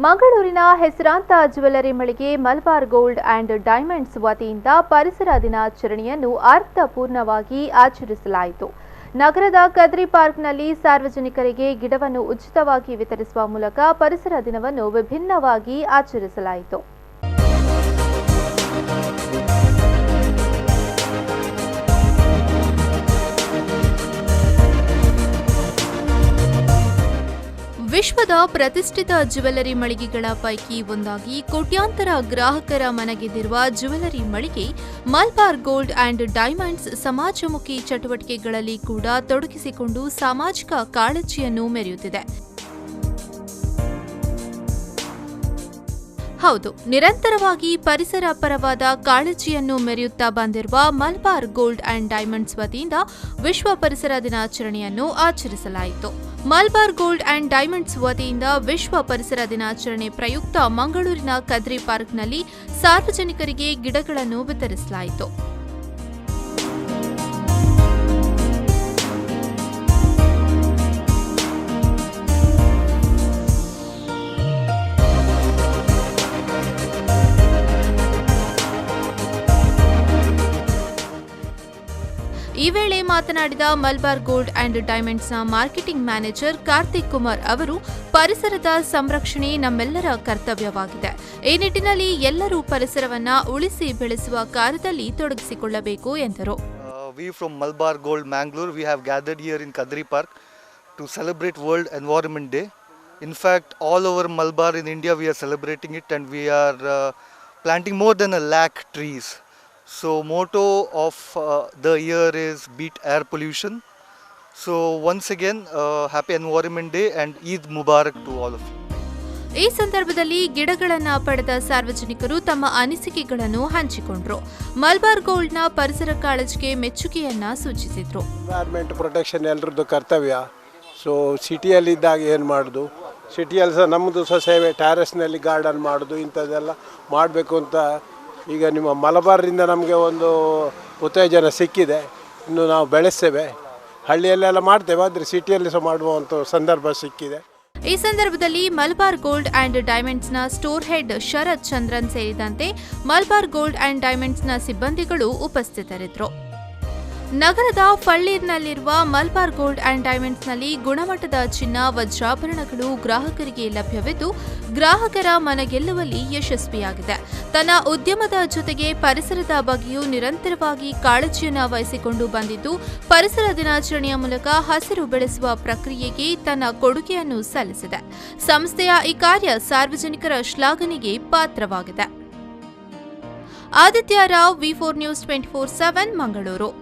ಮಂಗಳೂರಿನ ಹೆಸರಾಂತ ಜ್ಯುವೆಲರಿ ಮಳಿಗೆ ಮಲಬಾರ್ ಗೋಲ್ಡ್ ಅಂಡ್ ಡೈಮಂಡ್ಸ್ ವತಿಯಿಂದ ಪರಿಸರ ದಿನಾಚರಣೆಯನ್ನು ಅರ್ಥಪೂರ್ಣವಾಗಿ ಆಚರಿಸಲಾಯಿತು. ನಗರದ ಕದ್ರಿ ಪಾರ್ಕ್ನಲ್ಲಿ ಸಾರ್ವಜನಿಕರಿಗೆ ಗಿಡವನ್ನು ಉಚಿತವಾಗಿ ವಿತರಿಸುವ ಮೂಲಕ ಪರಿಸರ ದಿನವನ್ನು ವಿಭಿನ್ನವಾಗಿ ಆಚರಿಸಲಾಯಿತು. ವಿಶ್ವದ ಪ್ರತಿಷ್ಠಿತ ಜ್ಯುವೆಲರಿ ಮಳಿಗೆಗಳ ಪೈಕಿ ಒಂದಾಗಿ ಕೋಟ್ಯಾಂತರ ಗ್ರಾಹಕರ ಮನಗೆದ್ದಿರುವ ಜ್ಯುವೆಲರಿ ಮಳಿಗೆ ಮಲಬಾರ್ ಗೋಲ್ಡ್ ಅಂಡ್ ಡೈಮಂಡ್ಸ್ ಸಮಾಜಮುಖಿ ಚಟುವಟಿಕೆಗಳಲ್ಲಿ ಕೂಡ ತೊಡಗಿಸಿಕೊಂಡು ಸಾಮಾಜಿಕ ಕಾಳಜಿಯನ್ನು ಮೆರೆಯುತ್ತಿದೆ. ಹೌದು, ನಿರಂತರವಾಗಿ ಪರಿಸರ ಪರವಾದ ಕಾಳಜಿಯನ್ನು ಮೆರೆಯುತ್ತಾ ಬಂದಿರುವ ಮಲಬಾರ್ ಗೋಲ್ಡ್ ಅಂಡ್ ಡೈಮಂಡ್ಸ್ ವತಿಯಿಂದ ವಿಶ್ವ ಪರಿಸರ ದಿನಾಚರಣೆಯನ್ನು ಆಚರಿಸಲಾಯಿತು. ಮಲಬಾರ್ ಗೋಲ್ಡ್ ಅಂಡ್ ಡೈಮಂಡ್ಸ್ ವತಿಯಿಂದ ವಿಶ್ವ ಪರಿಸರ ದಿನಾಚರಣೆ ಪ್ರಯುಕ್ತ ಮಂಗಳೂರಿನ ಕದ್ರಿ ಪಾರ್ಕ್ನಲ್ಲಿ ಸಾರ್ವಜನಿಕರಿಗೆ ಗಿಡಗಳನ್ನು ವಿತರಿಸಲಾಯಿತು. ಈ ವೇಳೆ ಮಾತನಾಡಿದ ಮಲಬಾರ್ ಗೋಲ್ಡ್ ಅಂಡ್ ಡೈಮಂಡ್ಸ್ನ ಮಾರ್ಕೆಟಿಂಗ್ ಮ್ಯಾನೇಜರ್ ಕಾರ್ತಿಕ್ ಕುಮಾರ್ ಅವರು, ಪರಿಸರದ ಸಂರಕ್ಷಣೆ ನಮ್ಮೆಲ್ಲರ ಕರ್ತವ್ಯವಾಗಿದೆ. ಈ ನಿಟ್ಟಿನಲ್ಲಿ ಎಲ್ಲರೂ ಪರಿಸರವನ್ನ ಉಳಿಸಿ ಬೆಳೆಸುವ ಕಾರ್ಯದಲ್ಲಿ ತೊಡಗಿಸಿಕೊಳ್ಳಬೇಕು ಎಂದರು. We from Malabar Gold Mangalore, we have gathered here in Kadri Park to celebrate World Environment Day. In fact, all over Malabar in India we are celebrating it, and we are planting more than 100,000 trees. So motto of the year is beat air pollution. So once again, happy Environment Day and Eid Mubarak to all of you. ಈ ಸಂದರ್ಭದಲ್ಲಿ ಗಿಡಗಳನ್ನು ಪಡೆದ ಸಾರ್ವಜನಿಕರು ತಮ್ಮ ಅನಿಸಿಕೆಗಳನ್ನು ಹಂಚಿಕೊಂಡರು. ಮಲಬಾರ್ ಗೋಲ್ಡ್ನ ಪರಿಸರ ಕಾಳಜಿಗೆ ಮೆಚ್ಚುಗೆಯನ್ನ ಸೂಚಿಸಿದ್ರು. ಎನ್ವೈರನ್ಮೆಂಟ್ ಪ್ರೊಟೆಕ್ಷನ್ ಎಲ್ಲರದ್ದು ಕರ್ತವ್ಯ. ಸೊ ಸಿಟಿಯಲ್ಲಿದ್ದಾಗ ಏನು ಮಾಡೋದು, ಸಿಟಿಯಲ್ಲಿ ಸಹ ನಮ್ಮದು ಸಹ ಸೇವೆ, ಟ್ಯಾರೆಸ್ನಲ್ಲಿ ಗಾರ್ಡನ್ ಮಾಡೋದು, ಇಂಥದ್ದೆಲ್ಲ ಮಾಡಬೇಕು ಅಂತ ಈಗ ನಿಮ್ಮ ಮಲಬಾರಿಂದ ನಮಗೆ ಒಂದು ಉತ್ತೇಜನ ಸಿಕ್ಕಿದೆ. ಇನ್ನು ನಾವು ಬೆಳೆಸ್ತೇವೆ, ಹಳ್ಳಿಯಲ್ಲೆಲ್ಲ ಮಾಡ್ತೇವೆ, ಆದರೆ ಸಿಟಿಯಲ್ಲಿ ಸಹ ಮಾಡುವಂಥ ಸಂದರ್ಭ ಸಿಕ್ಕಿದೆ. ಈ ಸಂದರ್ಭದಲ್ಲಿ ಮಲಬಾರ್ ಗೋಲ್ಡ್ ಅಂಡ್ ಡೈಮಂಡ್ಸ್ನ ಸ್ಟೋರ್ ಹೆಡ್ ಶರತ್ ಚಂದ್ರನ್ ಸೇರಿದಂತೆ ಮಲಬಾರ್ ಗೋಲ್ಡ್ ಅಂಡ್ ಡೈಮಂಡ್ಸ್ನ ಸಿಬ್ಬಂದಿಗಳು ಉಪಸ್ಥಿತರಿದ್ದರು. ನಗರದ ಫಳ್ಳೀರ್ನಲ್ಲಿರುವ ಮಲಬಾರ್ ಗೋಲ್ಡ್ ಅಂಡ್ ಡೈಮಂಡ್ಸ್ನಲ್ಲಿ ಗುಣಮಟ್ಟದ ಚಿನ್ನ, ವಜ್ರಾಭರಣಗಳು ಗ್ರಾಹಕರಿಗೆ ಲಭ್ಯವಿದ್ದು ಗ್ರಾಹಕರ ಮನಗೆಲ್ಲುವಲ್ಲಿ ಯಶಸ್ವಿಯಾಗಿದೆ. ತನ್ನ ಉದ್ಯಮದ ಜೊತೆಗೆ ಪರಿಸರದ ಬಗ್ಗೆಯೂ ನಿರಂತರವಾಗಿ ಕಾಳಜಿಯನ್ನು ವಹಿಸಿಕೊಂಡು ಬಂದಿದ್ದು ಪರಿಸರ ದಿನಾಚರಣೆಯ ಮೂಲಕ ಹಸಿರು ಬೆಳೆಸುವ ಪ್ರಕ್ರಿಯೆಗೆ ತನ್ನ ಕೊಡುಗೆಯನ್ನು ಸಲ್ಲಿಸಿದೆ. ಸಂಸ್ಥೆಯ ಈ ಕಾರ್ಯ ಸಾರ್ವಜನಿಕರ ಶ್ಲಾಘನೆಗೆ ಪಾತ್ರವಾಗಿದೆ. Aditya Rao, V4 News 24/7 Mangaluru.